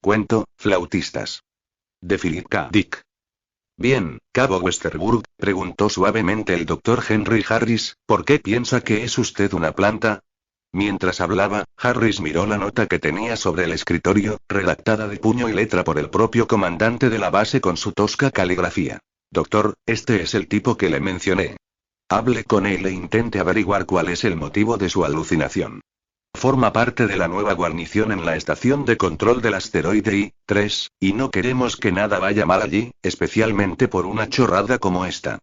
Cuento, flautistas. De Philip K. Dick. Bien, Cabo Westerburg, preguntó suavemente el Dr. Henry Harris, ¿por qué piensa que es usted una planta? Mientras hablaba, Harris miró la nota que tenía sobre el escritorio, redactada de puño y letra por el propio comandante de la base con su tosca caligrafía. Doctor, este es el tipo que le mencioné. Hable con él e intente averiguar cuál es el motivo de su alucinación. Forma parte de la nueva guarnición en la estación de control del asteroide I-3, y no queremos que nada vaya mal allí, especialmente por una chorrada como esta.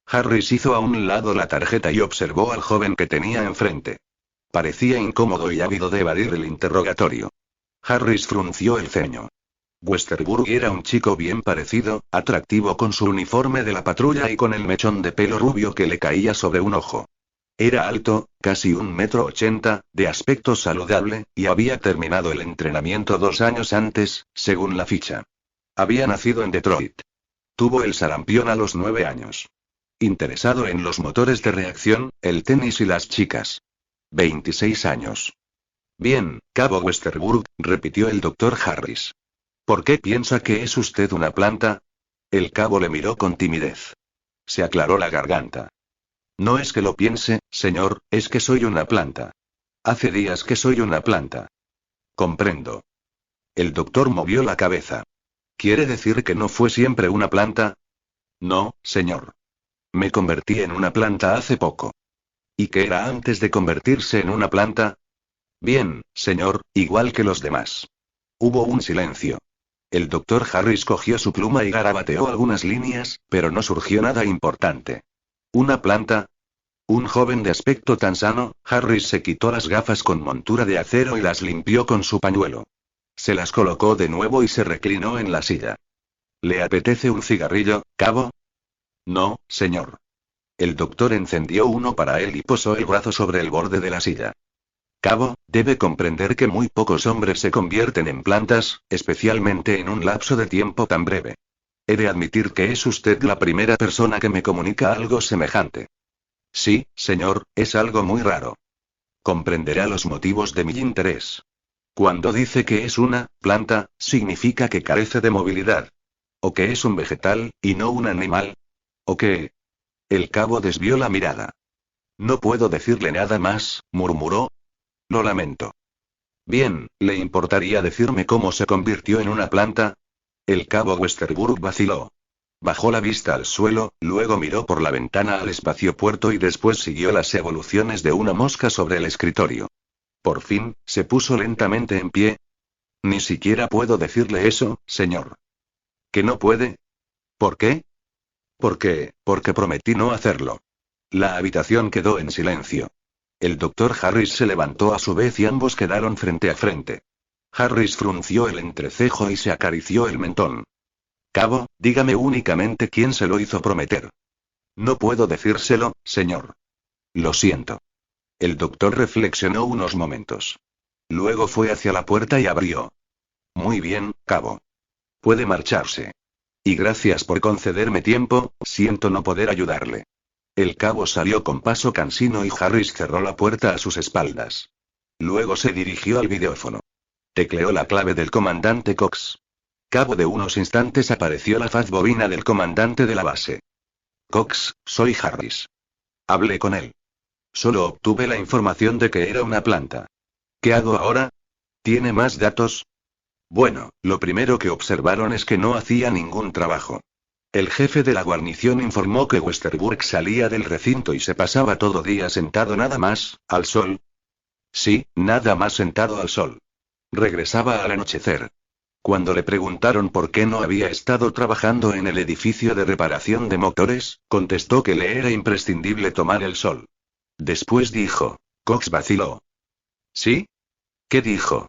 Harris hizo a un lado la tarjeta y observó al joven que tenía enfrente. Parecía incómodo y ávido de evadir el interrogatorio. Harris frunció el ceño. Westerburg era un chico bien parecido, atractivo con su uniforme de la patrulla y con el mechón de pelo rubio que le caía sobre un ojo. Era alto, casi 1,80 m, de aspecto saludable, y había terminado el entrenamiento 2 años antes, según la ficha. Había nacido en Detroit. Tuvo el sarampión a los 9 años. Interesado en los motores de reacción, el tenis y las chicas. 26 años. Bien, Cabo Westerburg, repitió el Dr. Harris. ¿Por qué piensa que es usted una planta? El cabo le miró con timidez. Se aclaró la garganta. No es que lo piense, señor, es que soy una planta. Hace días que soy una planta. Comprendo. El doctor movió la cabeza. ¿Quiere decir que no fue siempre una planta? No, señor. Me convertí en una planta hace poco. ¿Y qué era antes de convertirse en una planta? Bien, señor, igual que los demás. Hubo un silencio. El doctor Harris cogió su pluma y garabateó algunas líneas, pero no surgió nada importante. ¿Una planta? Un joven de aspecto tan sano, Harris se quitó las gafas con montura de acero y las limpió con su pañuelo. Se las colocó de nuevo y se reclinó en la silla. ¿Le apetece un cigarrillo, cabo? No, señor. El doctor encendió uno para él y posó el brazo sobre el borde de la silla. Cabo, debe comprender que muy pocos hombres se convierten en plantas, especialmente en un lapso de tiempo tan breve. He de admitir que es usted la primera persona que me comunica algo semejante. Sí, señor, es algo muy raro. Comprenderá los motivos de mi interés. Cuando dice que es una planta, significa que carece de movilidad. O que es un vegetal, y no un animal. O que... El cabo desvió la mirada. No puedo decirle nada más, murmuró. Lo lamento. Bien, ¿le importaría decirme cómo se convirtió en una planta? El cabo Westerburg vaciló. Bajó la vista al suelo, luego miró por la ventana al espaciopuerto y después siguió las evoluciones de una mosca sobre el escritorio. Por fin, se puso lentamente en pie. Ni siquiera puedo decirle eso, señor. ¿Que no puede? ¿Por qué? Porque prometí no hacerlo. La habitación quedó en silencio. El doctor Harris se levantó a su vez y ambos quedaron frente a frente. Harris frunció el entrecejo y se acarició el mentón. Cabo, dígame únicamente quién se lo hizo prometer. No puedo decírselo, señor. Lo siento. El doctor reflexionó unos momentos. Luego fue hacia la puerta y abrió. Muy bien, cabo. Puede marcharse. Y gracias por concederme tiempo, siento no poder ayudarle. El cabo salió con paso cansino y Harris cerró la puerta a sus espaldas. Luego se dirigió al videófono. Tecleó la clave del comandante Cox. Cabo de unos instantes apareció la faz bovina del comandante de la base. Cox, soy Harris. Hablé con él. Solo obtuve la información de que era una planta. ¿Qué hago ahora? ¿Tiene más datos? Bueno, lo primero que observaron es que no hacía ningún trabajo. El jefe de la guarnición informó que Westerburg salía del recinto y se pasaba todo día sentado nada más, al sol. Sí, nada más sentado al sol. Regresaba al anochecer. Cuando le preguntaron por qué no había estado trabajando en el edificio de reparación de motores, contestó que le era imprescindible tomar el sol. Después dijo. Cox vaciló. ¿Sí? ¿Qué dijo?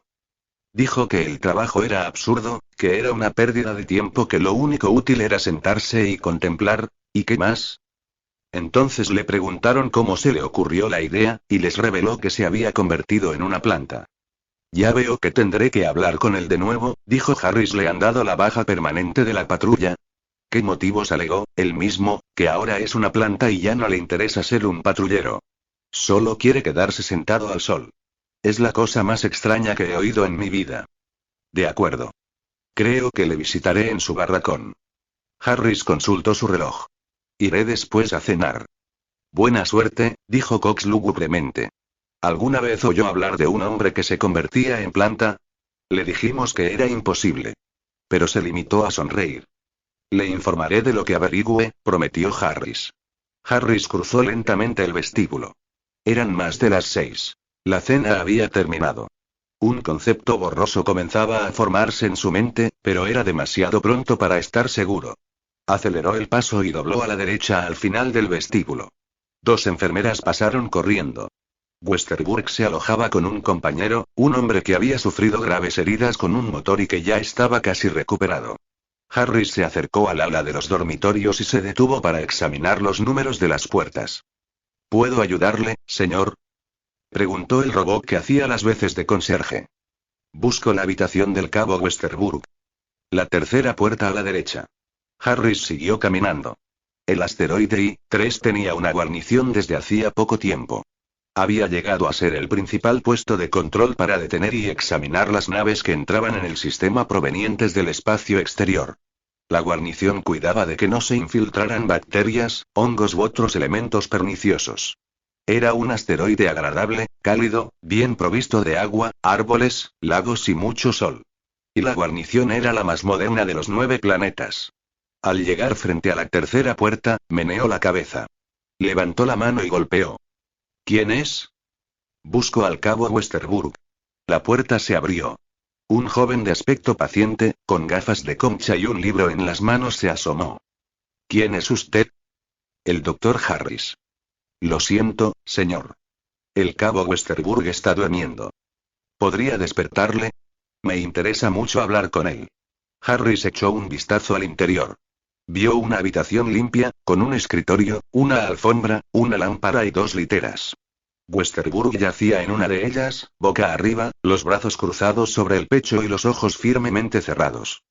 Dijo que el trabajo era absurdo, que era una pérdida de tiempo, que lo único útil era sentarse y contemplar, ¿y qué más? Entonces le preguntaron cómo se le ocurrió la idea, y les reveló que se había convertido en una planta. Ya veo que tendré que hablar con él de nuevo, dijo Harris. ¿Le han dado la baja permanente de la patrulla? ¿Qué motivos alegó? El mismo, que ahora es una planta y ya no le interesa ser un patrullero. Solo quiere quedarse sentado al sol. Es la cosa más extraña que he oído en mi vida. De acuerdo. Creo que le visitaré en su barracón. Harris consultó su reloj. Iré después a cenar. Buena suerte, dijo Cox lúgubremente. ¿Alguna vez oyó hablar de un hombre que se convertía en planta? Le dijimos que era imposible. Pero se limitó a sonreír. Le informaré de lo que averigüe, prometió Harris. Harris cruzó lentamente el vestíbulo. Eran más de las 6. La cena había terminado. Un concepto borroso comenzaba a formarse en su mente, pero era demasiado pronto para estar seguro. Aceleró el paso y dobló a la derecha al final del vestíbulo. 2 enfermeras pasaron corriendo. Westerburg se alojaba con un compañero, un hombre que había sufrido graves heridas con un motor y que ya estaba casi recuperado. Harris se acercó al ala de los dormitorios y se detuvo para examinar los números de las puertas. ¿Puedo ayudarle, señor? Preguntó el robot que hacía las veces de conserje. Busco la habitación del cabo Westerburg. La tercera puerta a la derecha. Harris siguió caminando. El asteroide I-3 tenía una guarnición desde hacía poco tiempo. Había llegado a ser el principal puesto de control para detener y examinar las naves que entraban en el sistema provenientes del espacio exterior. La guarnición cuidaba de que no se infiltraran bacterias, hongos u otros elementos perniciosos. Era un asteroide agradable, cálido, bien provisto de agua, árboles, lagos y mucho sol. Y la guarnición era la más moderna de los 9 planetas. Al llegar frente a la tercera puerta, meneó la cabeza. Levantó la mano y golpeó. ¿Quién es? Busco al cabo Westerburg. La puerta se abrió. Un joven de aspecto paciente, con gafas de concha y un libro en las manos se asomó. ¿Quién es usted? El doctor Harris. Lo siento, señor. El cabo Westerburg está durmiendo. ¿Podría despertarle? Me interesa mucho hablar con él. Harris echó un vistazo al interior. Vio una habitación limpia, con un escritorio, una alfombra, una lámpara y 2 literas. Westerburg yacía en una de ellas, boca arriba, los brazos cruzados sobre el pecho y los ojos firmemente cerrados.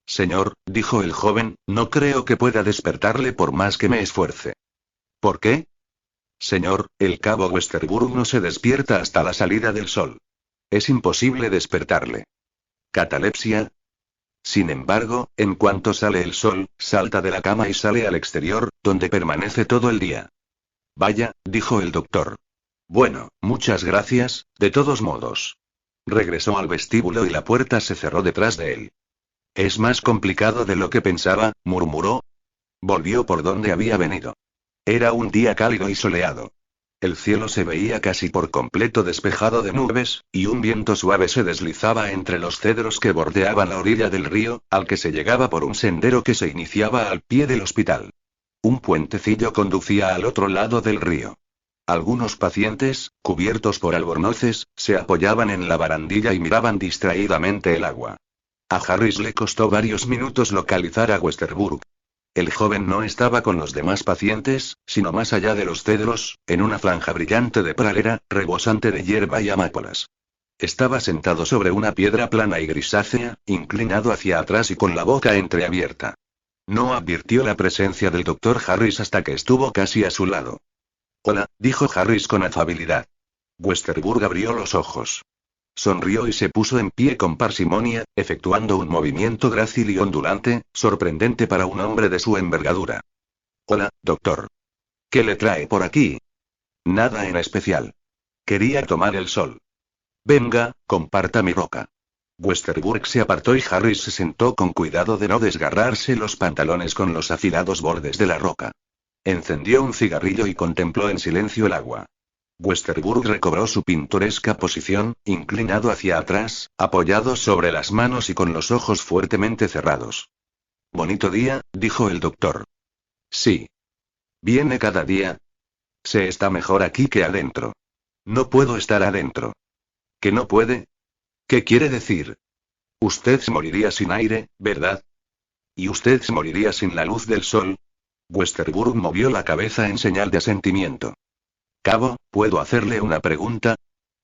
Señor, dijo el joven, no creo que pueda despertarle por más que me esfuerce. ¿Por qué? Señor, el cabo Westerburg no se despierta hasta la salida del sol. Es imposible despertarle. ¿Catalepsia? Sin embargo, en cuanto sale el sol, salta de la cama y sale al exterior, donde permanece todo el día. Vaya, dijo el doctor. Bueno, muchas gracias, de todos modos. Regresó al vestíbulo y la puerta se cerró detrás de él. Es más complicado de lo que pensaba, murmuró. Volvió por donde había venido. Era un día cálido y soleado. El cielo se veía casi por completo despejado de nubes, y un viento suave se deslizaba entre los cedros que bordeaban la orilla del río, al que se llegaba por un sendero que se iniciaba al pie del hospital. Un puentecillo conducía al otro lado del río. Algunos pacientes, cubiertos por albornoces, se apoyaban en la barandilla y miraban distraídamente el agua. A Harris le costó varios minutos localizar a Westerburg. El joven no estaba con los demás pacientes, sino más allá de los cedros, en una franja brillante de pradera, rebosante de hierba y amapolas. Estaba sentado sobre una piedra plana y grisácea, inclinado hacia atrás y con la boca entreabierta. No advirtió la presencia del doctor Harris hasta que estuvo casi a su lado. Hola, dijo Harris con afabilidad. Westerburg abrió los ojos. Sonrió y se puso en pie con parsimonia, efectuando un movimiento grácil y ondulante, sorprendente para un hombre de su envergadura. Hola, doctor. ¿Qué le trae por aquí? Nada en especial. Quería tomar el sol. Venga, comparta mi roca. Westerburg se apartó y Harris se sentó con cuidado de no desgarrarse los pantalones con los afilados bordes de la roca. Encendió un cigarrillo y contempló en silencio el agua. Westerburg recobró su pintoresca posición, inclinado hacia atrás, apoyado sobre las manos y con los ojos fuertemente cerrados. Bonito día, dijo el doctor. Sí. ¿Viene cada día? Se está mejor aquí que adentro. No puedo estar adentro. ¿Que no puede? ¿Qué quiere decir? Usted se moriría sin aire, ¿verdad? ¿Y usted se moriría sin la luz del sol? Westerburg movió la cabeza en señal de asentimiento. Cabo, ¿puedo hacerle una pregunta?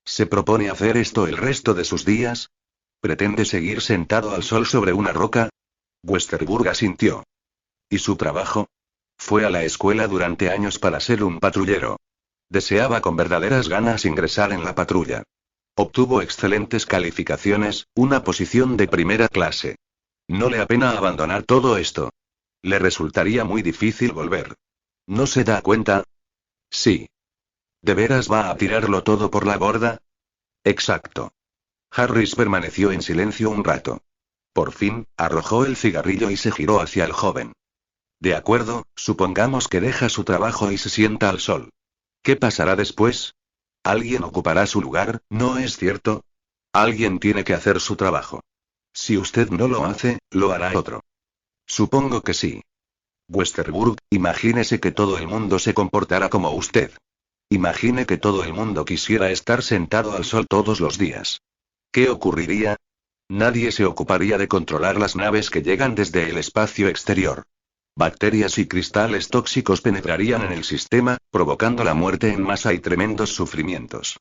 ¿Se propone hacer esto el resto de sus días? ¿Pretende seguir sentado al sol sobre una roca? Westerburg asintió. ¿Y su trabajo? Fue a la escuela durante años para ser un patrullero. Deseaba con verdaderas ganas ingresar en la patrulla. Obtuvo excelentes calificaciones, una posición de primera clase. No le apena abandonar todo esto. Le resultaría muy difícil volver. ¿No se da cuenta? Sí. ¿De veras va a tirarlo todo por la borda? Exacto. Harris permaneció en silencio un rato. Por fin, arrojó el cigarrillo y se giró hacia el joven. De acuerdo, supongamos que deja su trabajo y se sienta al sol. ¿Qué pasará después? Alguien ocupará su lugar, ¿no es cierto? Alguien tiene que hacer su trabajo. Si usted no lo hace, lo hará otro. Supongo que sí. Westerburg, imagínese que todo el mundo se comportara como usted. Imagine que todo el mundo quisiera estar sentado al sol todos los días. ¿Qué ocurriría? Nadie se ocuparía de controlar las naves que llegan desde el espacio exterior. Bacterias y cristales tóxicos penetrarían en el sistema, provocando la muerte en masa y tremendos sufrimientos.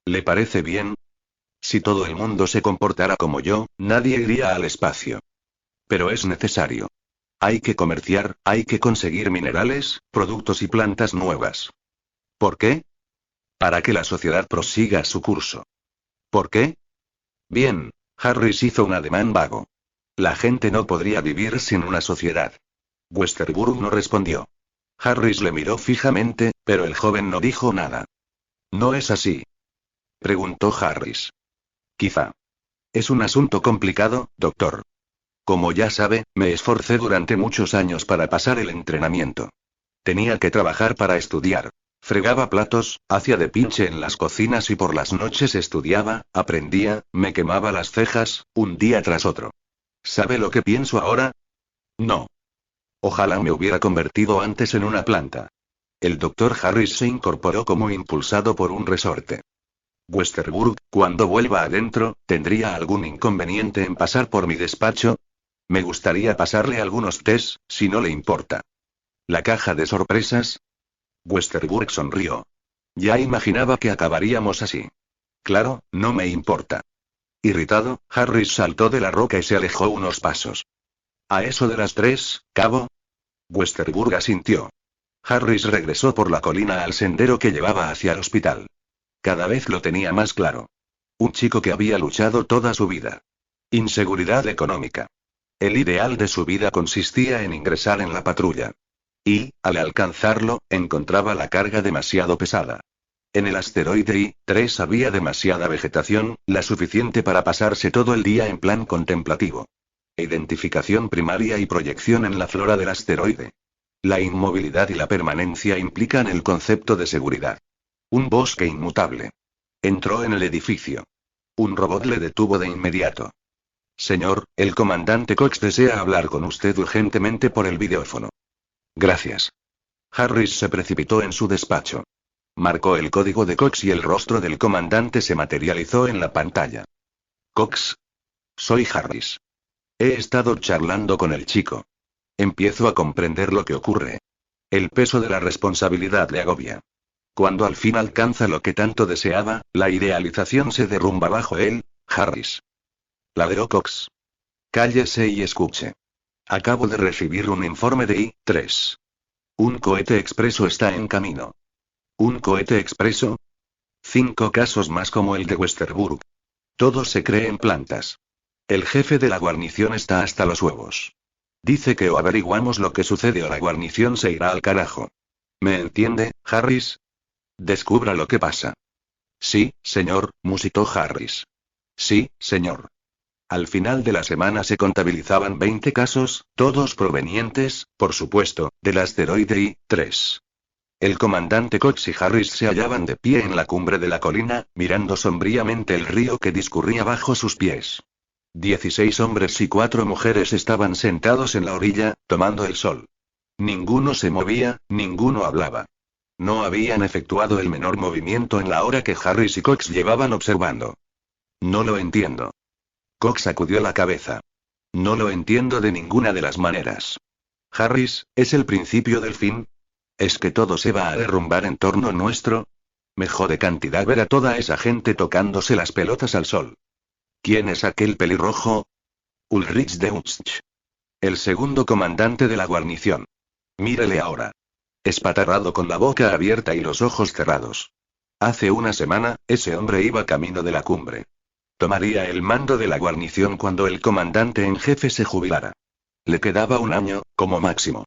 ¿Le parece bien? Si todo el mundo se comportara como yo, nadie iría al espacio. Pero es necesario. Hay que comerciar, hay que conseguir minerales, productos y plantas nuevas. ¿Por qué? Para que la sociedad prosiga su curso. ¿Por qué? Bien, Harris hizo un ademán vago. La gente no podría vivir sin una sociedad. Westerburg no respondió. Harris le miró fijamente, pero el joven no dijo nada. ¿No es así? Preguntó Harris. Quizá. Es un asunto complicado, doctor. Como ya sabe, me esforcé durante muchos años para pasar el entrenamiento. Tenía que trabajar para estudiar. Fregaba platos, hacía de pinche en las cocinas y por las noches estudiaba, aprendía, me quemaba las cejas, un día tras otro. ¿Sabe lo que pienso ahora? No. Ojalá me hubiera convertido antes en una planta. El doctor Harris se incorporó como impulsado por un resorte. Westerburg, cuando vuelva adentro, ¿tendría algún inconveniente en pasar por mi despacho? Me gustaría pasarle algunos tés, si no le importa. ¿La caja de sorpresas? Westerburg sonrió. Ya imaginaba que acabaríamos así. Claro, no me importa. Irritado, Harris saltó de la roca y se alejó unos pasos. ¿A eso de las 3, cabo? Westerburg asintió. Harris regresó por la colina al sendero que llevaba hacia el hospital. Cada vez lo tenía más claro. Un chico que había luchado toda su vida. Inseguridad económica. El ideal de su vida consistía en ingresar en la patrulla. Y, al alcanzarlo, encontraba la carga demasiado pesada. En el asteroide I-3 había demasiada vegetación, la suficiente para pasarse todo el día en plan contemplativo. Identificación primaria y proyección en la flora del asteroide. La inmovilidad y la permanencia implican el concepto de seguridad. Un bosque inmutable. Entró en el edificio. Un robot le detuvo de inmediato. Señor, el comandante Cox desea hablar con usted urgentemente por el videófono. Gracias. Harris se precipitó en su despacho. Marcó el código de Cox y el rostro del comandante se materializó en la pantalla. Cox. Soy Harris. He estado charlando con el chico. Empiezo a comprender lo que ocurre. El peso de la responsabilidad le agobia. Cuando al fin alcanza lo que tanto deseaba, la idealización se derrumba bajo él, Harris. Ladró Cox. Cállese y escuche. Acabo de recibir un informe de I-3. Un cohete expreso está en camino. ¿Un cohete expreso? 5 casos más como el de Westerburg. Todos se creen plantas. El jefe de la guarnición está hasta los huevos. Dice que o averiguamos lo que sucede o la guarnición se irá al carajo. ¿Me entiende, Harris? Descubra lo que pasa. Sí, señor, musitó Harris. Sí, señor. Al final de la semana se contabilizaban 20 casos, todos provenientes, por supuesto, del asteroide I-3. El comandante Cox y Harris se hallaban de pie en la cumbre de la colina, mirando sombríamente el río que discurría bajo sus pies. 16 hombres y 4 mujeres estaban sentados en la orilla, tomando el sol. Ninguno se movía, ninguno hablaba. No habían efectuado el menor movimiento en la hora que Harris y Cox llevaban observando. No lo entiendo. Cox sacudió la cabeza. No lo entiendo de ninguna de las maneras. Harris, ¿es el principio del fin? ¿Es que todo se va a derrumbar en torno nuestro? Me jode cantidad ver a toda esa gente tocándose las pelotas al sol. ¿Quién es aquel pelirrojo? Ulrich Deutsch. El segundo comandante de la guarnición. Mírele ahora. Espatarrado con la boca abierta y los ojos cerrados. Hace una semana, ese hombre iba camino de la cumbre. Tomaría el mando de la guarnición cuando el comandante en jefe se jubilara. Le quedaba un año, como máximo.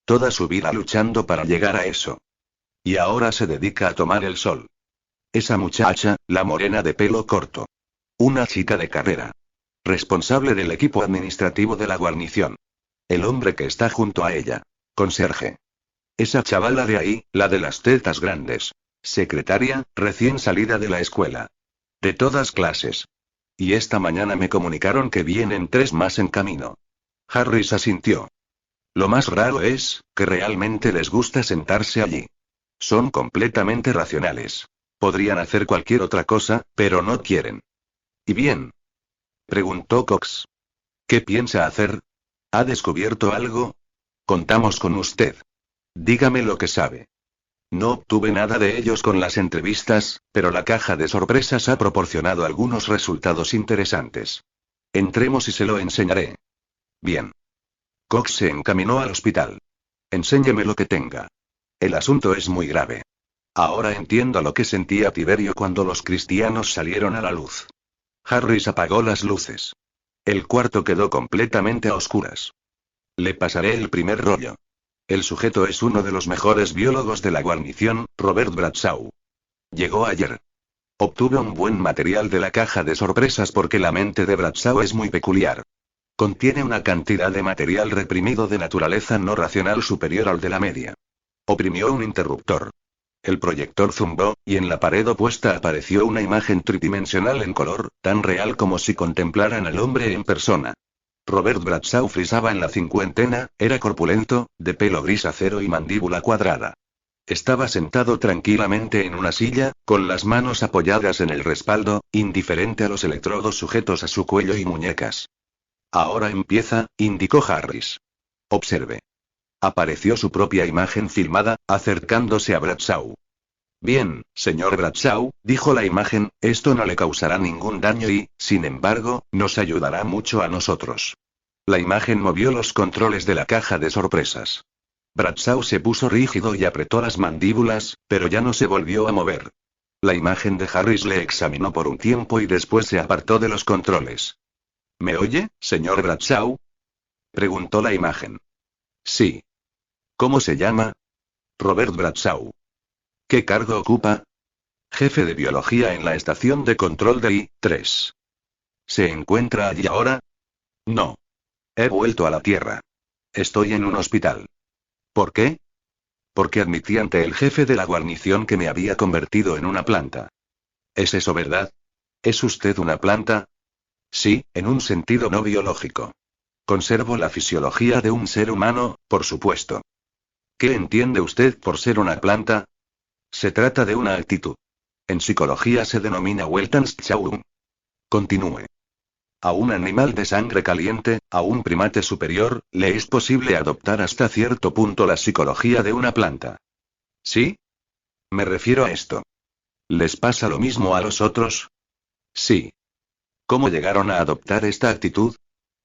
Toda su vida luchando para llegar a eso. Y ahora se dedica a tomar el sol. Esa muchacha, la morena de pelo corto. Una chica de carrera. Responsable del equipo administrativo de la guarnición. El hombre que está junto a ella. Conserje. Esa chavala de ahí, la de las tetas grandes. Secretaria, recién salida de la escuela. De todas clases. Y esta mañana me comunicaron que vienen 3 más en camino. Harris asintió. Lo más raro es, que realmente les gusta sentarse allí. Son completamente racionales. Podrían hacer cualquier otra cosa, pero no quieren. ¿Y bien? Preguntó Cox. ¿Qué piensa hacer? ¿Ha descubierto algo? Contamos con usted. Dígame lo que sabe. No obtuve nada de ellos con las entrevistas, pero la caja de sorpresas ha proporcionado algunos resultados interesantes. Entremos y se lo enseñaré. Bien. Cox se encaminó al hospital. Enséñeme lo que tenga. El asunto es muy grave. Ahora entiendo lo que sentía Tiberio cuando los cristianos salieron a la luz. Harris apagó las luces. El cuarto quedó completamente a oscuras. Le pasaré el primer rollo. El sujeto es uno de los mejores biólogos de la guarnición, Robert Bradshaw. Llegó ayer. Obtuve un buen material de la caja de sorpresas porque la mente de Bradshaw es muy peculiar. Contiene una cantidad de material reprimido de naturaleza no racional superior al de la media. Oprimió un interruptor. El proyector zumbó, y en la pared opuesta apareció una imagen tridimensional en color, tan real como si contemplaran al hombre en persona. Robert Bradshaw frisaba en la cincuentena, era corpulento, de pelo gris acero y mandíbula cuadrada. Estaba sentado tranquilamente en una silla, con las manos apoyadas en el respaldo, indiferente a los electrodos sujetos a su cuello y muñecas. Ahora empieza, indicó Harris. Observe. Apareció su propia imagen filmada, acercándose a Bradshaw. Bien, señor Bradshaw, dijo la imagen, esto no le causará ningún daño y, sin embargo, nos ayudará mucho a nosotros. La imagen movió los controles de la caja de sorpresas. Bradshaw se puso rígido y apretó las mandíbulas, pero ya no se volvió a mover. La imagen de Harris le examinó por un tiempo y después se apartó de los controles. ¿Me oye, señor Bradshaw? Preguntó la imagen. Sí. ¿Cómo se llama? Robert Bradshaw. ¿Qué cargo ocupa? Jefe de biología en la estación de control de I-3. ¿Se encuentra allí ahora? No. He vuelto a la Tierra. Estoy en un hospital. ¿Por qué? Porque admití ante el jefe de la guarnición que me había convertido en una planta. ¿Es eso verdad? ¿Es usted una planta? Sí, en un sentido no biológico. Conservo la fisiología de un ser humano, por supuesto. ¿Qué entiende usted por ser una planta? Se trata de una actitud. En psicología se denomina Weltanschauung. Continúe. A un animal de sangre caliente, a un primate superior, le es posible adoptar hasta cierto punto la psicología de una planta. ¿Sí? Me refiero a esto. ¿Les pasa lo mismo a los otros? Sí. ¿Cómo llegaron a adoptar esta actitud?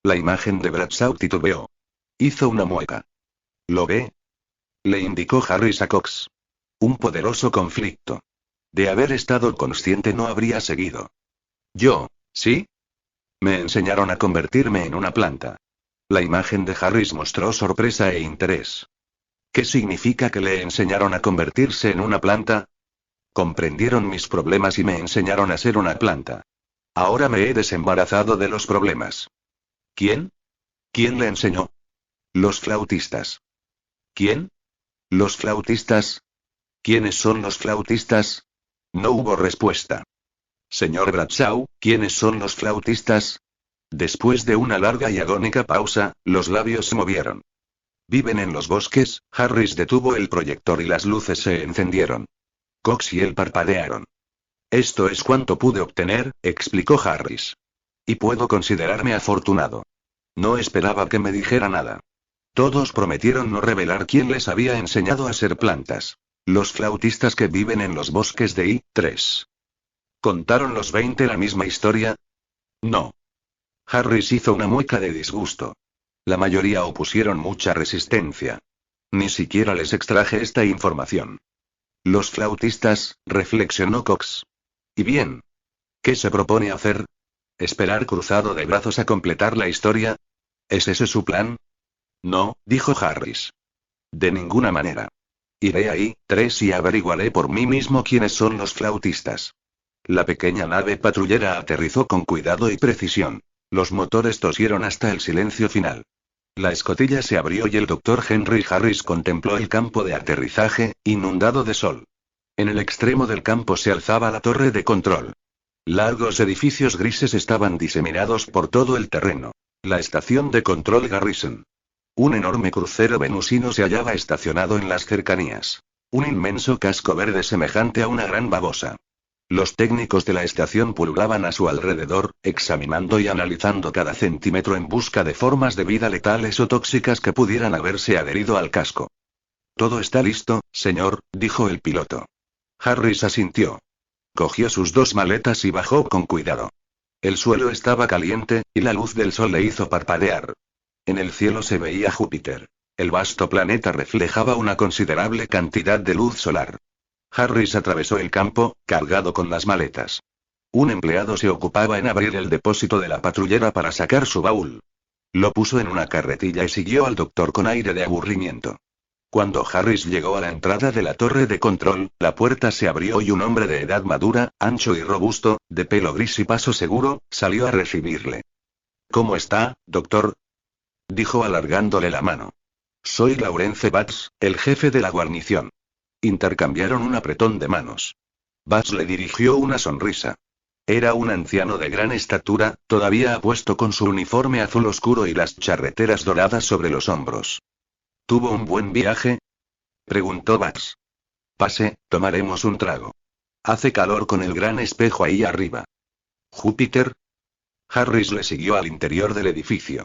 La imagen de Bradshaw titubeó. Hizo una mueca. ¿Lo ve? Le indicó Harris a Cox. Un poderoso conflicto. De haber estado consciente no habría seguido. Yo, ¿sí? Me enseñaron a convertirme en una planta. La imagen de Harris mostró sorpresa e interés. ¿Qué significa que le enseñaron a convertirse en una planta? Comprendieron mis problemas y me enseñaron a ser una planta. Ahora me he desembarazado de los problemas. ¿Quién? ¿Quién le enseñó? Los flautistas. ¿Quién? Los flautistas. ¿Quiénes son los flautistas? No hubo respuesta. Señor Bradshaw, ¿quiénes son los flautistas? Después de una larga y agónica pausa, los labios se movieron. Viven en los bosques. Harris detuvo el proyector y las luces se encendieron. Cox y él parpadearon. Esto es cuanto pude obtener, explicó Harris. Y puedo considerarme afortunado. No esperaba que me dijera nada. Todos prometieron no revelar quién les había enseñado a ser plantas. Los flautistas que viven en los bosques de I-3. ¿Contaron los 20 la misma historia? No. Harris hizo una mueca de disgusto. La mayoría opusieron mucha resistencia. Ni siquiera les extraje esta información. Los flautistas, reflexionó Cox. ¿Y bien? ¿Qué se propone hacer? ¿Esperar cruzado de brazos a completar la historia? ¿Es ese su plan? No, dijo Harris. De ninguna manera. Iré ahí, Tres, y averiguaré por mí mismo quiénes son los flautistas. La pequeña nave patrullera aterrizó con cuidado y precisión. Los motores tosieron hasta el silencio final. La escotilla se abrió y el doctor Henry Harris contempló el campo de aterrizaje, inundado de sol. En el extremo del campo se alzaba la torre de control. Largos edificios grises estaban diseminados por todo el terreno. La estación de control Garrison. Un enorme crucero venusino se hallaba estacionado en las cercanías. Un inmenso casco verde semejante a una gran babosa. Los técnicos de la estación pululaban a su alrededor, examinando y analizando cada centímetro en busca de formas de vida letales o tóxicas que pudieran haberse adherido al casco. Todo está listo, señor, dijo el piloto. Harris asintió. Cogió sus 2 maletas y bajó con cuidado. El suelo estaba caliente, y la luz del sol le hizo parpadear. En el cielo se veía Júpiter. El vasto planeta reflejaba una considerable cantidad de luz solar. Harris atravesó el campo, cargado con las maletas. Un empleado se ocupaba en abrir el depósito de la patrullera para sacar su baúl. Lo puso en una carretilla y siguió al doctor con aire de aburrimiento. Cuando Harris llegó a la entrada de la torre de control, la puerta se abrió y un hombre de edad madura, ancho y robusto, de pelo gris y paso seguro, salió a recibirle. ¿Cómo está, doctor?, dijo alargándole la mano. Soy Laurence Batts, el jefe de la guarnición. Intercambiaron un apretón de manos. Batts le dirigió una sonrisa. Era un anciano de gran estatura, todavía apuesto con su uniforme azul oscuro y las charreteras doradas sobre los hombros. ¿Tuvo un buen viaje?, preguntó Batts. Pase, tomaremos un trago. Hace calor con el gran espejo ahí arriba. ¿Júpiter? Harris le siguió al interior del edificio.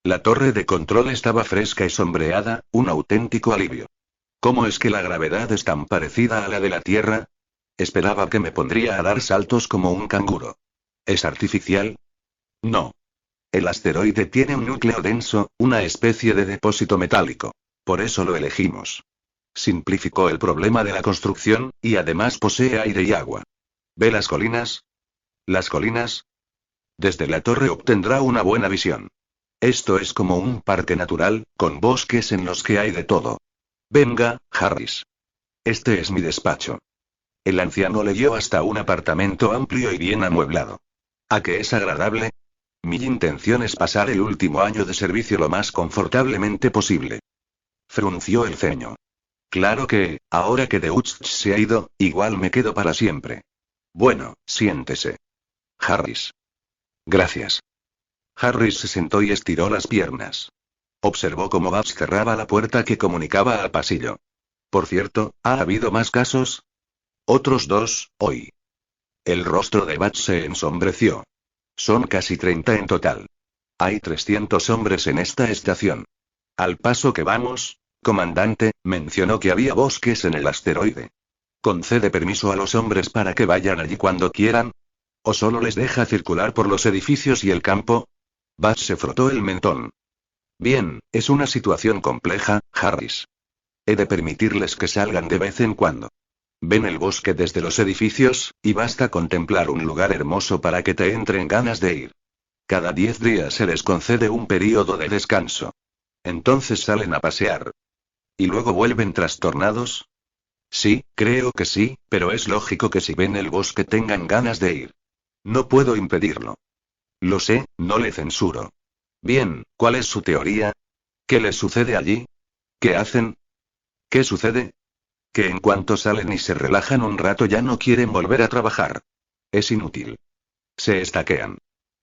La torre de control estaba fresca y sombreada, un auténtico alivio. ¿Cómo es que la gravedad es tan parecida a la de la Tierra? Esperaba que me pondría a dar saltos como un canguro. ¿Es artificial? No. El asteroide tiene un núcleo denso, una especie de depósito metálico. Por eso lo elegimos. Simplificó el problema de la construcción, y además posee aire y agua. ¿Ve las colinas? ¿Las colinas? Desde la torre obtendrá una buena visión. Esto es como un parque natural, con bosques en los que hay de todo. Venga, Harris. Este es mi despacho. El anciano le guió hasta un apartamento amplio y bien amueblado. ¿A qué es agradable? Mi intención es pasar el último año de servicio lo más confortablemente posible. Frunció el ceño. Claro que, ahora que Deutsch se ha ido, igual me quedo para siempre. Bueno, siéntese. Harris. Gracias. Harris se sentó y estiró las piernas. Observó cómo Batts cerraba la puerta que comunicaba al pasillo. Por cierto, ¿ha habido más casos? Otros 2, hoy. El rostro de Batts se ensombreció. Son casi 30 en total. Hay 300 hombres en esta estación. Al paso que vamos, comandante, mencionó que había bosques en el asteroide. ¿Concede permiso a los hombres para que vayan allí cuando quieran? ¿O solo les deja circular por los edificios y el campo? Batts se frotó el mentón. Bien, es una situación compleja, Harris. He de permitirles que salgan de vez en cuando. Ven el bosque desde los edificios, y basta contemplar un lugar hermoso para que te entren ganas de ir. Cada 10 días se les concede un período de descanso. Entonces salen a pasear. ¿Y luego vuelven trastornados? Sí, creo que sí, pero es lógico que si ven el bosque tengan ganas de ir. No puedo impedirlo. Lo sé, no le censuro. Bien, ¿cuál es su teoría? ¿Qué les sucede allí? ¿Qué hacen? ¿Qué sucede? Que en cuanto salen y se relajan un rato ya no quieren volver a trabajar. Es inútil. Se estaquean.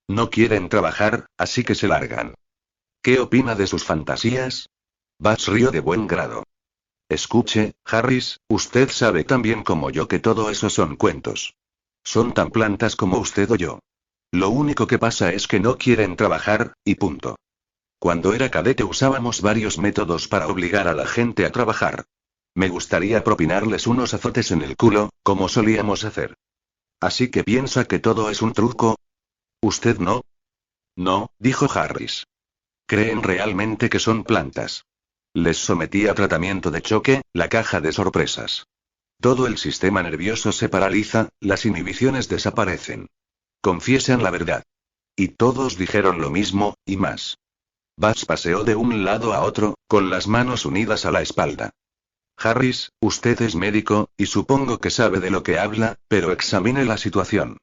No quieren trabajar, así que se largan. ¿Qué opina de sus fantasías? Batts rió de buen grado. Escuche, Harris, usted sabe tan bien como yo que todo eso son cuentos. Son tan plantas como usted o yo. Lo único que pasa es que no quieren trabajar, y punto. Cuando era cadete usábamos varios métodos para obligar a la gente a trabajar. Me gustaría propinarles unos azotes en el culo, como solíamos hacer. Así que piensa que todo es un truco. ¿Usted no? No, dijo Harris. Creen realmente que son plantas. Les sometí a tratamiento de choque, la caja de sorpresas. Todo el sistema nervioso se paraliza, las inhibiciones desaparecen. Confiesan la verdad. Y todos dijeron lo mismo, y más. Bats paseó de un lado a otro, con las manos unidas a la espalda. Harris, usted es médico, y supongo que sabe de lo que habla, pero examine la situación.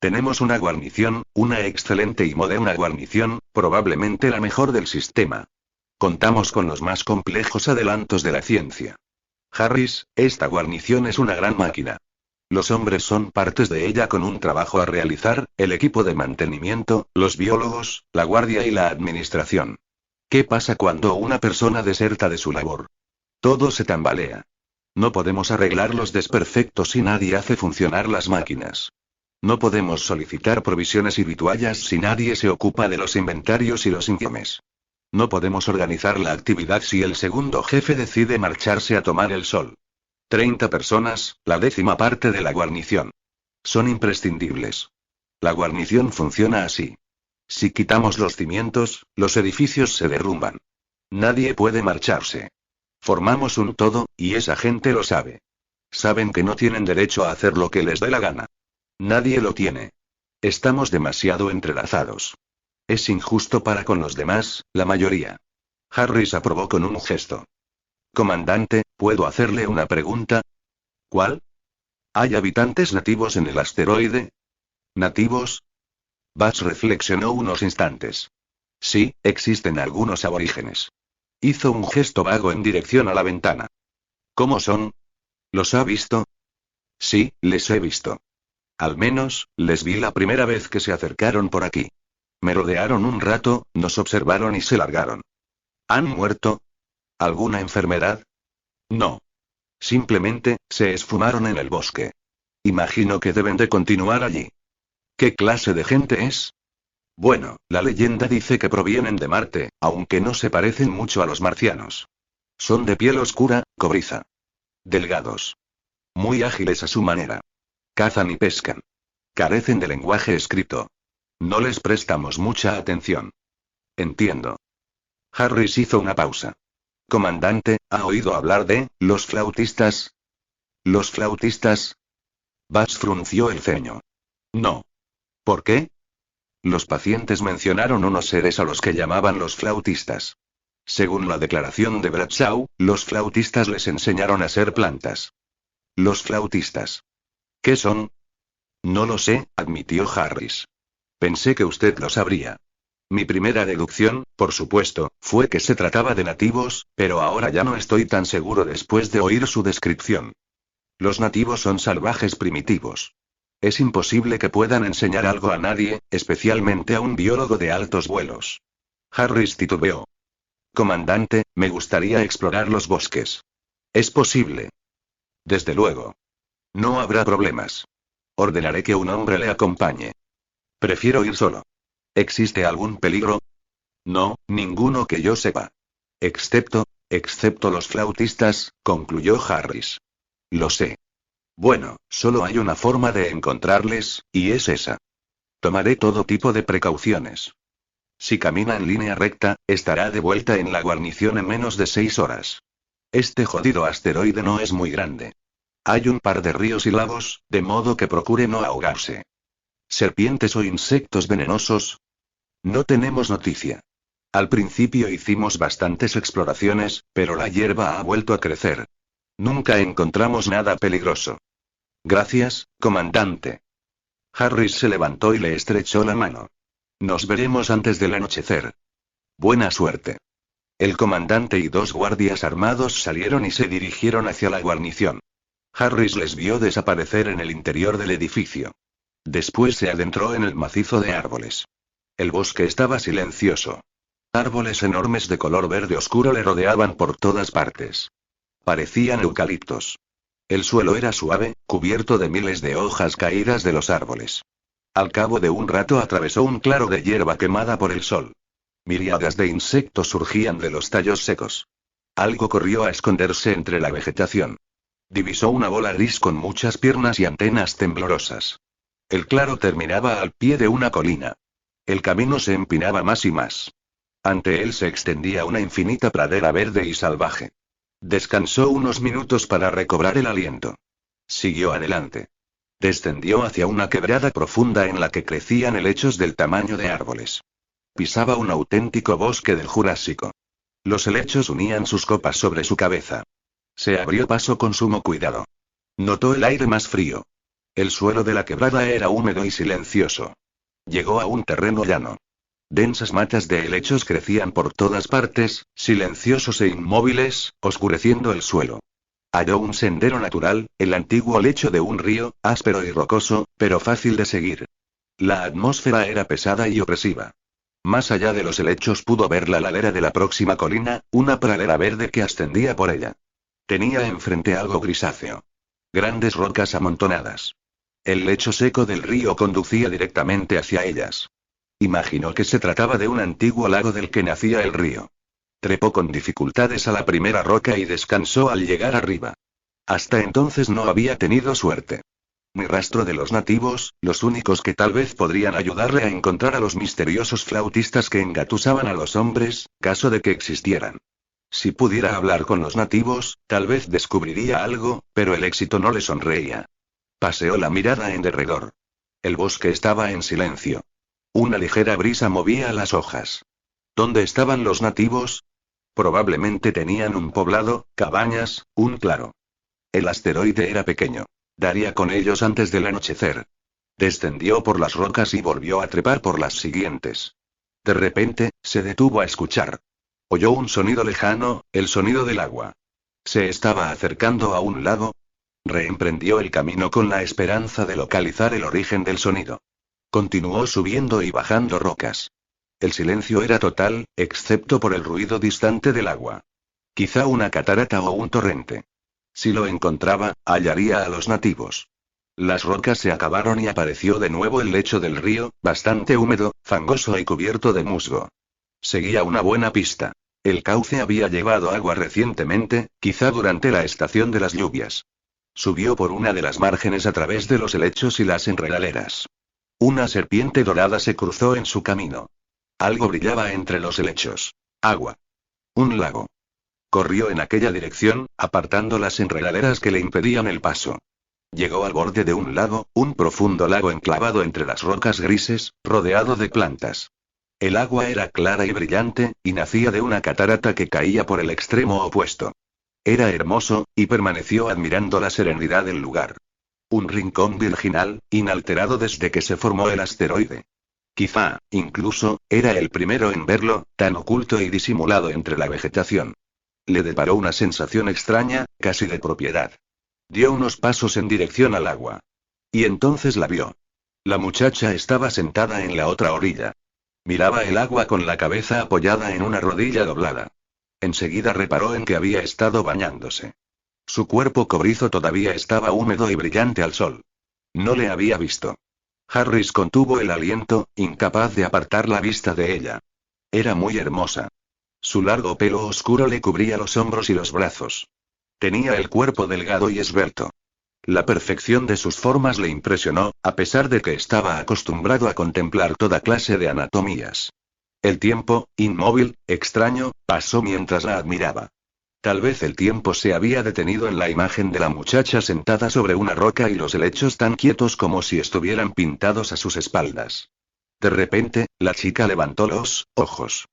Tenemos una guarnición, una excelente y moderna guarnición, probablemente la mejor del sistema. Contamos con los más complejos adelantos de la ciencia. Harris, esta guarnición es una gran máquina. Los hombres son partes de ella con un trabajo a realizar, el equipo de mantenimiento, los biólogos, la guardia y la administración. ¿Qué pasa cuando una persona deserta de su labor? Todo se tambalea. No podemos arreglar los desperfectos si nadie hace funcionar las máquinas. No podemos solicitar provisiones y vituallas si nadie se ocupa de los inventarios y los informes. No podemos organizar la actividad si el segundo jefe decide marcharse a tomar el sol. 30 personas, la 10ª parte de la guarnición. Son imprescindibles. La guarnición funciona así. Si quitamos los cimientos, los edificios se derrumban. Nadie puede marcharse. Formamos un todo, y esa gente lo sabe. Saben que no tienen derecho a hacer lo que les dé la gana. Nadie lo tiene. Estamos demasiado entrelazados. Es injusto para con los demás, la mayoría. Harris aprobó con un gesto. Comandante, ¿puedo hacerle una pregunta? ¿Cuál? ¿Hay habitantes nativos en el asteroide? ¿Nativos? Bats reflexionó unos instantes. Sí, existen algunos aborígenes. Hizo un gesto vago en dirección a la ventana. ¿Cómo son? ¿Los ha visto? Sí, les he visto. Al menos, les vi la primera vez que se acercaron por aquí. Me rodearon un rato, nos observaron y se largaron. ¿Han muerto? ¿Alguna enfermedad? No. Simplemente, se esfumaron en el bosque. Imagino que deben de continuar allí. ¿Qué clase de gente es? Bueno, la leyenda dice que provienen de Marte, aunque no se parecen mucho a los marcianos. Son de piel oscura, cobriza. Delgados. Muy ágiles a su manera. Cazan y pescan. Carecen de lenguaje escrito. No les prestamos mucha atención. Entiendo. Harris hizo una pausa. Comandante, ¿ha oído hablar de los flautistas? ¿Los flautistas? Bats frunció el ceño. No. ¿Por qué? Los pacientes mencionaron unos seres a los que llamaban los flautistas. Según la declaración de Bradshaw, los flautistas les enseñaron a ser plantas. Los flautistas. ¿Qué son? No lo sé, admitió Harris. Pensé que usted lo sabría. Mi primera deducción, por supuesto, fue que se trataba de nativos, pero ahora ya no estoy tan seguro después de oír su descripción. Los nativos son salvajes primitivos. Es imposible que puedan enseñar algo a nadie, especialmente a un biólogo de altos vuelos. Harris titubeó. Comandante, me gustaría explorar los bosques. ¿Es posible? Desde luego. No habrá problemas. Ordenaré que un hombre le acompañe. Prefiero ir solo. ¿Existe algún peligro? No, ninguno que yo sepa. Excepto los flautistas, concluyó Harris. Lo sé. Bueno, solo hay una forma de encontrarles, y es esa. Tomaré todo tipo de precauciones. Si camina en línea recta, estará de vuelta en la guarnición en menos de 6 horas. Este jodido asteroide no es muy grande. Hay un par de ríos y lagos, de modo que procure no ahogarse. ¿Serpientes o insectos venenosos? No tenemos noticia. Al principio hicimos bastantes exploraciones, pero la hierba ha vuelto a crecer. Nunca encontramos nada peligroso. Gracias, comandante. Harris se levantó y le estrechó la mano. Nos veremos antes del anochecer. Buena suerte. El comandante y 2 guardias armados salieron y se dirigieron hacia la guarnición. Harris les vio desaparecer en el interior del edificio. Después se adentró en el macizo de árboles. El bosque estaba silencioso. Árboles enormes de color verde oscuro le rodeaban por todas partes. Parecían eucaliptos. El suelo era suave, cubierto de miles de hojas caídas de los árboles. Al cabo de un rato atravesó un claro de hierba quemada por el sol. Miríadas de insectos surgían de los tallos secos. Algo corrió a esconderse entre la vegetación. Divisó una bola gris con muchas piernas y antenas temblorosas. El claro terminaba al pie de una colina. El camino se empinaba más y más. Ante él se extendía una infinita pradera verde y salvaje. Descansó unos minutos para recobrar el aliento. Siguió adelante. Descendió hacia una quebrada profunda en la que crecían helechos del tamaño de árboles. Pisaba un auténtico bosque del Jurásico. Los helechos unían sus copas sobre su cabeza. Se abrió paso con sumo cuidado. Notó el aire más frío. El suelo de la quebrada era húmedo y silencioso. Llegó a un terreno llano. Densas matas de helechos crecían por todas partes, silenciosos e inmóviles, oscureciendo el suelo. Halló un sendero natural, el antiguo lecho de un río, áspero y rocoso, pero fácil de seguir. La atmósfera era pesada y opresiva. Más allá de los helechos pudo ver la ladera de la próxima colina, una pradera verde que ascendía por ella. Tenía enfrente algo grisáceo. Grandes rocas amontonadas. El lecho seco del río conducía directamente hacia ellas. Imaginó que se trataba de un antiguo lago del que nacía el río. Trepó con dificultades a la primera roca y descansó al llegar arriba. Hasta entonces no había tenido suerte. Ni rastro de los nativos, los únicos que tal vez podrían ayudarle a encontrar a los misteriosos flautistas que engatusaban a los hombres, caso de que existieran. Si pudiera hablar con los nativos, tal vez descubriría algo, pero el éxito no le sonreía. Paseó la mirada en derredor. El bosque estaba en silencio. Una ligera brisa movía las hojas. ¿Dónde estaban los nativos? Probablemente tenían un poblado, cabañas, un claro. El asteroide era pequeño. Daría con ellos antes del anochecer. Descendió por las rocas y volvió a trepar por las siguientes. De repente, se detuvo a escuchar. Oyó un sonido lejano, el sonido del agua. ¿Se estaba acercando a un lago? Reemprendió el camino con la esperanza de localizar el origen del sonido. Continuó subiendo y bajando rocas. El silencio era total, excepto por el ruido distante del agua. Quizá una catarata o un torrente. Si lo encontraba, hallaría a los nativos. Las rocas se acabaron y apareció de nuevo el lecho del río, bastante húmedo, fangoso y cubierto de musgo. Seguía una buena pista. El cauce había llevado agua recientemente, quizá durante la estación de las lluvias. Subió por una de las márgenes a través de los helechos y las enredaderas. Una serpiente dorada se cruzó en su camino. Algo brillaba entre los helechos. Agua. Un lago. Corrió en aquella dirección, apartando las enredaderas que le impedían el paso. Llegó al borde de un lago, un profundo lago enclavado entre las rocas grises, rodeado de plantas. El agua era clara y brillante, y nacía de una catarata que caía por el extremo opuesto. Era hermoso, y permaneció admirando la serenidad del lugar. Un rincón virginal, inalterado desde que se formó el asteroide. Quizá, incluso, era el primero en verlo, tan oculto y disimulado entre la vegetación. Le deparó una sensación extraña, casi de propiedad. Dio unos pasos en dirección al agua. Y entonces la vio. La muchacha estaba sentada en la otra orilla. Miraba el agua con la cabeza apoyada en una rodilla doblada. Enseguida reparó en que había estado bañándose. Su cuerpo cobrizo todavía estaba húmedo y brillante al sol. No le había visto. Harris contuvo el aliento, incapaz de apartar la vista de ella. Era muy hermosa. Su largo pelo oscuro le cubría los hombros y los brazos. Tenía el cuerpo delgado y esbelto. La perfección de sus formas le impresionó, a pesar de que estaba acostumbrado a contemplar toda clase de anatomías. El tiempo, inmóvil, extraño, pasó mientras la admiraba. Tal vez el tiempo se había detenido en la imagen de la muchacha sentada sobre una roca y los helechos tan quietos como si estuvieran pintados a sus espaldas. De repente, la chica levantó los ojos.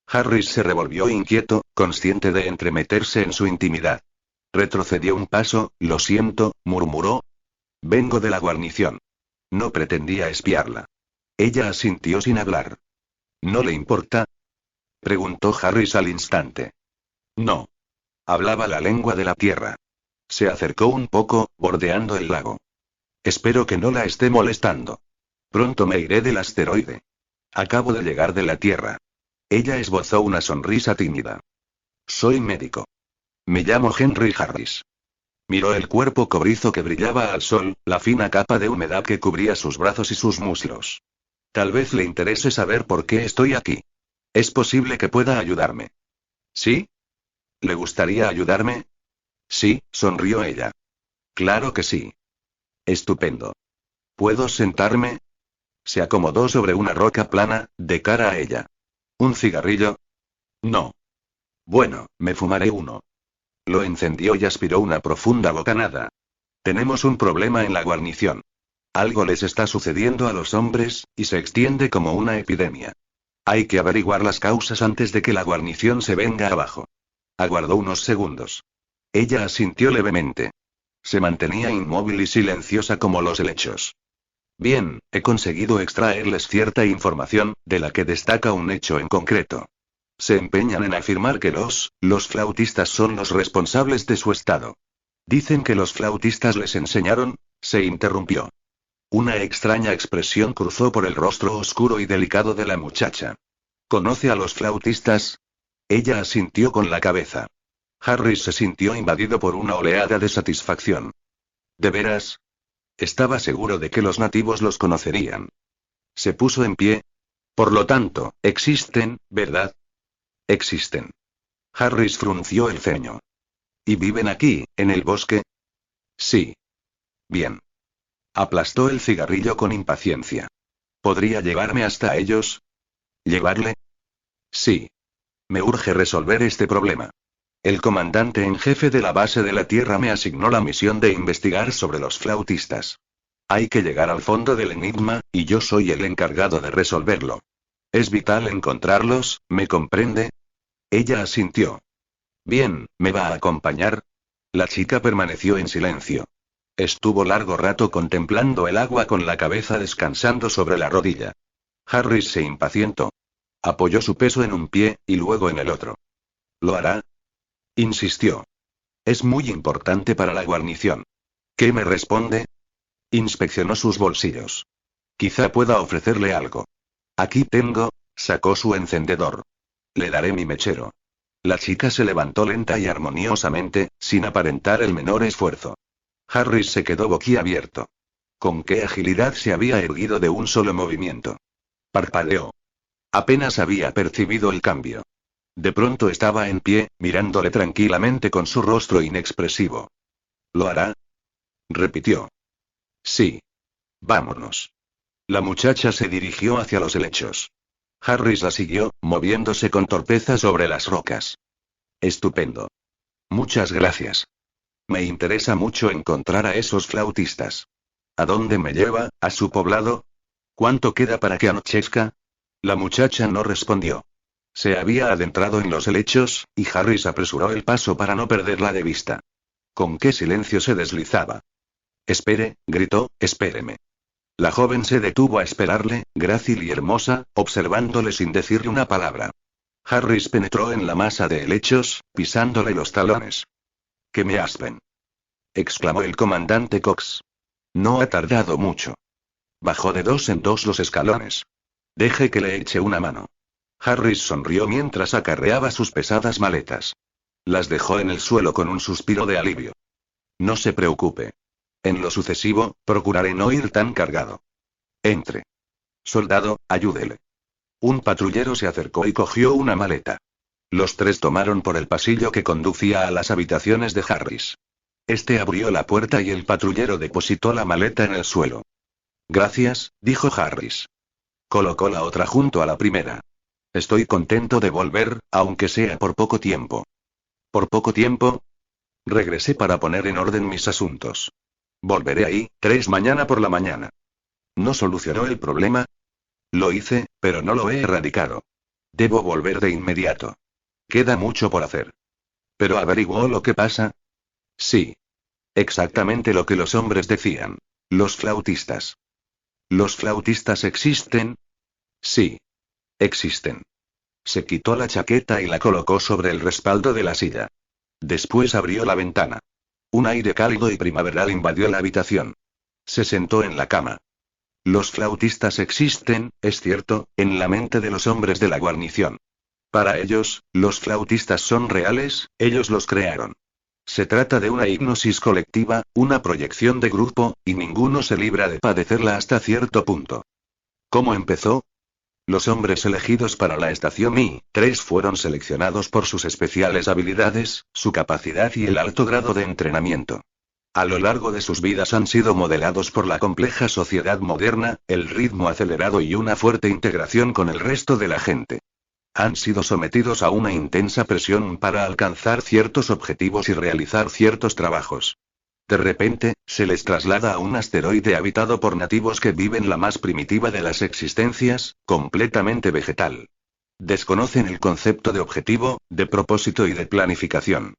Harris se revolvió inquieto, consciente de entremeterse en su intimidad. Retrocedió un paso. Lo siento, murmuró. Vengo de la guarnición. No pretendía espiarla. Ella asintió sin hablar. ¿No le importa? Preguntó Harris al instante. No. Hablaba la lengua de la tierra. Se acercó un poco, bordeando el lago. Espero que no la esté molestando. Pronto me iré del asteroide. Acabo de llegar de la Tierra. Ella esbozó una sonrisa tímida. Soy médico. Me llamo Henry Harris. Miró el cuerpo cobrizo que brillaba al sol, la fina capa de humedad que cubría sus brazos y sus muslos. Tal vez le interese saber por qué estoy aquí. Es posible que pueda ayudarme. ¿Sí? ¿Le gustaría ayudarme? Sí, sonrió ella. Claro que sí. Estupendo. ¿Puedo sentarme? Se acomodó sobre una roca plana, de cara a ella. ¿Un cigarrillo? No. Bueno, me fumaré uno. Lo encendió y aspiró una profunda bocanada. Tenemos un problema en la guarnición. Algo les está sucediendo a los hombres, y se extiende como una epidemia. Hay que averiguar las causas antes de que la guarnición se venga abajo. Aguardó unos segundos. Ella asintió levemente. Se mantenía inmóvil y silenciosa como los helechos. Bien, he conseguido extraerles cierta información, de la que destaca un hecho en concreto. Se empeñan en afirmar que los flautistas son los responsables de su estado. Dicen que los flautistas les enseñaron, se interrumpió. Una extraña expresión cruzó por el rostro oscuro y delicado de la muchacha. ¿Conoce a los flautistas? Ella asintió con la cabeza. Harris se sintió invadido por una oleada de satisfacción. ¿De veras? Estaba seguro de que los nativos los conocerían. Se puso en pie. Por lo tanto, existen, ¿verdad? Existen. Harris frunció el ceño. ¿Y viven aquí, en el bosque? Sí. Bien. Aplastó el cigarrillo con impaciencia. ¿Podría llevarme hasta ellos? ¿Llevarle? Sí. Me urge resolver este problema. El comandante en jefe de la base de la Tierra me asignó la misión de investigar sobre los flautistas. Hay que llegar al fondo del enigma, y yo soy el encargado de resolverlo. Es vital encontrarlos, ¿me comprende? Ella asintió. Bien, ¿me va a acompañar? La chica permaneció en silencio. Estuvo largo rato contemplando el agua con la cabeza descansando sobre la rodilla. Harris se impacientó. Apoyó su peso en un pie, y luego en el otro. ¿Lo hará? Insistió. Es muy importante para la guarnición. ¿Qué me responde? Inspeccionó sus bolsillos. Quizá pueda ofrecerle algo. Aquí tengo, sacó su encendedor. Le daré mi mechero. La chica se levantó lenta y armoniosamente, sin aparentar el menor esfuerzo. Harris se quedó boquiabierto. Con qué agilidad se había erguido de un solo movimiento. Parpadeó. Apenas había percibido el cambio. De pronto estaba en pie, mirándole tranquilamente con su rostro inexpresivo. ¿Lo hará? Repitió. Sí. Vámonos. La muchacha se dirigió hacia los helechos. Harris la siguió, moviéndose con torpeza sobre las rocas. Estupendo. Muchas gracias. Me interesa mucho encontrar a esos flautistas. ¿A dónde me lleva? ¿A su poblado? ¿Cuánto queda para que anochezca? La muchacha no respondió. Se había adentrado en los helechos, y Harris apresuró el paso para no perderla de vista. Con qué silencio se deslizaba. Espere, gritó, espéreme. La joven se detuvo a esperarle, grácil y hermosa, observándole sin decirle una palabra. Harris penetró en la masa de helechos, pisándole los talones. «¡Que me aspen!», exclamó el comandante Cox. No ha tardado mucho. Bajó de 2 en 2 los escalones. Deje que le eche una mano. Harris sonrió mientras acarreaba sus pesadas maletas. Las dejó en el suelo con un suspiro de alivio. No se preocupe. En lo sucesivo, procuraré no ir tan cargado. Entre. Soldado, ayúdele. Un patrullero se acercó y cogió una maleta. Los tres tomaron por el pasillo que conducía a las habitaciones de Harris. Este abrió la puerta y el patrullero depositó la maleta en el suelo. Gracias, dijo Harris. Colocó la otra junto a la primera. Estoy contento de volver, aunque sea por poco tiempo. ¿Por poco tiempo? Regresé para poner en orden mis asuntos. Volveré ahí, 3 mañana por la mañana. ¿No solucionó el problema? Lo hice, pero no lo he erradicado. Debo volver de inmediato. Queda mucho por hacer. ¿Pero averiguó lo que pasa? Sí. Exactamente lo que los hombres decían. Los flautistas. ¿Los flautistas existen? Sí. Existen. Se quitó la chaqueta y la colocó sobre el respaldo de la silla. Después abrió la ventana. Un aire cálido y primaveral invadió la habitación. Se sentó en la cama. Los flautistas existen, es cierto, en la mente de los hombres de la guarnición. Para ellos, los flautistas son reales, ellos los crearon. Se trata de una hipnosis colectiva, una proyección de grupo, y ninguno se libra de padecerla hasta cierto punto. ¿Cómo empezó? Los hombres elegidos para la estación I-3 fueron seleccionados por sus especiales habilidades, su capacidad y el alto grado de entrenamiento. A lo largo de sus vidas han sido modelados por la compleja sociedad moderna, el ritmo acelerado y una fuerte integración con el resto de la gente. Han sido sometidos a una intensa presión para alcanzar ciertos objetivos y realizar ciertos trabajos. De repente, se les traslada a un asteroide habitado por nativos que viven la más primitiva de las existencias, completamente vegetal. Desconocen el concepto de objetivo, de propósito y de planificación.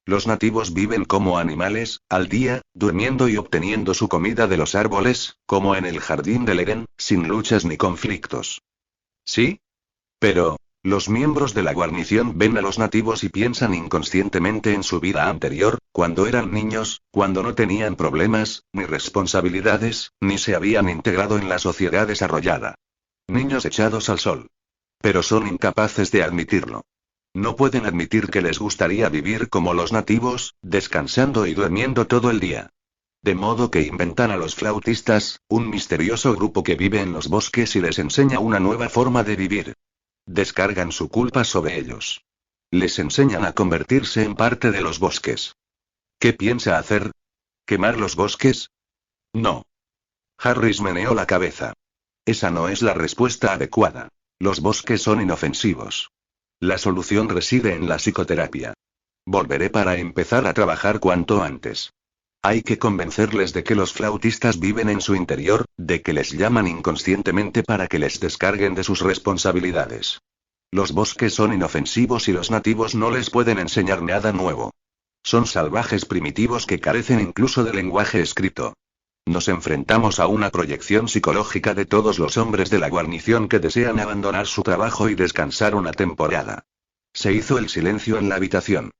Los nativos viven como animales, al día, durmiendo y obteniendo su comida de los árboles, como en el jardín del Edén, sin luchas ni conflictos. ¿Sí? Pero, los miembros de la guarnición ven a los nativos y piensan inconscientemente en su vida anterior, cuando eran niños, cuando no tenían problemas, ni responsabilidades, ni se habían integrado en la sociedad desarrollada. Niños echados al sol. Pero son incapaces de admitirlo. No pueden admitir que les gustaría vivir como los nativos, descansando y durmiendo todo el día. De modo que inventan a los flautistas, un misterioso grupo que vive en los bosques y les enseña una nueva forma de vivir. Descargan su culpa sobre ellos. Les enseñan a convertirse en parte de los bosques. ¿Qué piensa hacer? ¿Quemar los bosques? No. Harris meneó la cabeza. Esa no es la respuesta adecuada. Los bosques son inofensivos. La solución reside en la psicoterapia. Volveré para empezar a trabajar cuanto antes. Hay que convencerles de que los flautistas viven en su interior, de que les llaman inconscientemente para que les descarguen de sus responsabilidades. Los bosques son inofensivos y los nativos no les pueden enseñar nada nuevo. Son salvajes primitivos que carecen incluso de lenguaje escrito. Nos enfrentamos a una proyección psicológica de todos los hombres de la guarnición que desean abandonar su trabajo y descansar una temporada. Se hizo el silencio en la habitación.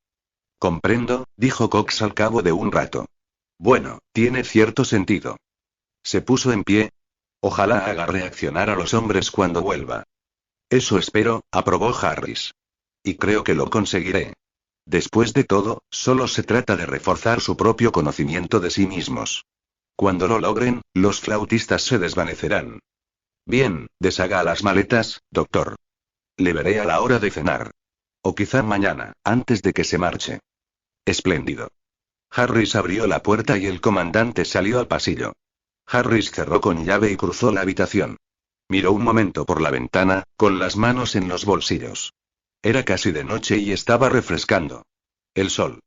Comprendo, dijo Cox al cabo de un rato. Bueno, tiene cierto sentido. Se puso en pie. Ojalá haga reaccionar a los hombres cuando vuelva. Eso espero, aprobó Harris. Y creo que lo conseguiré. Después de todo, solo se trata de reforzar su propio conocimiento de sí mismos. Cuando lo logren, los flautistas se desvanecerán. Bien, deshaga las maletas, doctor. Le veré a la hora de cenar. O quizá mañana, antes de que se marche. Espléndido. Harris abrió la puerta y el comandante salió al pasillo. Harris cerró con llave y cruzó la habitación. Miró un momento por la ventana, con las manos en los bolsillos. Era casi de noche y estaba refrescando. El sol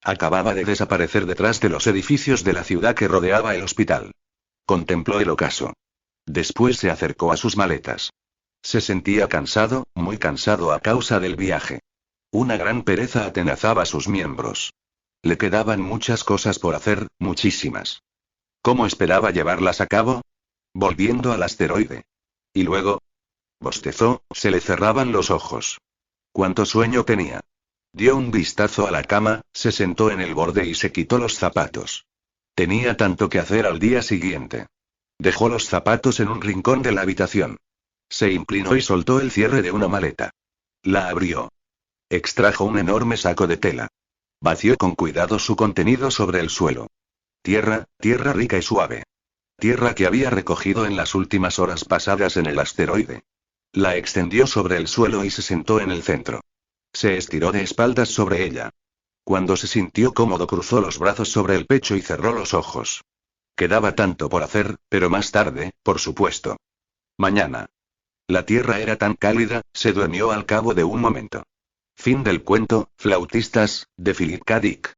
acababa de desaparecer detrás de los edificios de la ciudad que rodeaba el hospital. Contempló el ocaso. Después se acercó a sus maletas. Se sentía cansado, muy cansado a causa del viaje. Una gran pereza atenazaba sus miembros. Le quedaban muchas cosas por hacer, muchísimas. ¿Cómo esperaba llevarlas a cabo? Volviendo al asteroide. Y luego. Bostezó, se le cerraban los ojos. ¿Cuánto sueño tenía? Dio un vistazo a la cama, se sentó en el borde y se quitó los zapatos. Tenía tanto que hacer al día siguiente. Dejó los zapatos en un rincón de la habitación. Se inclinó y soltó el cierre de una maleta. La abrió. Extrajo un enorme saco de tela. Vació con cuidado su contenido sobre el suelo. Tierra rica y suave. Tierra que había recogido en las últimas horas pasadas en el asteroide. La extendió sobre el suelo y se sentó en el centro. Se estiró de espaldas sobre ella. Cuando se sintió cómodo cruzó los brazos sobre el pecho y cerró los ojos. Quedaba tanto por hacer, pero más tarde, por supuesto. Mañana. La tierra era tan cálida, se durmió al cabo de un momento. Fin del cuento, flautistas, de Philip K. Dick.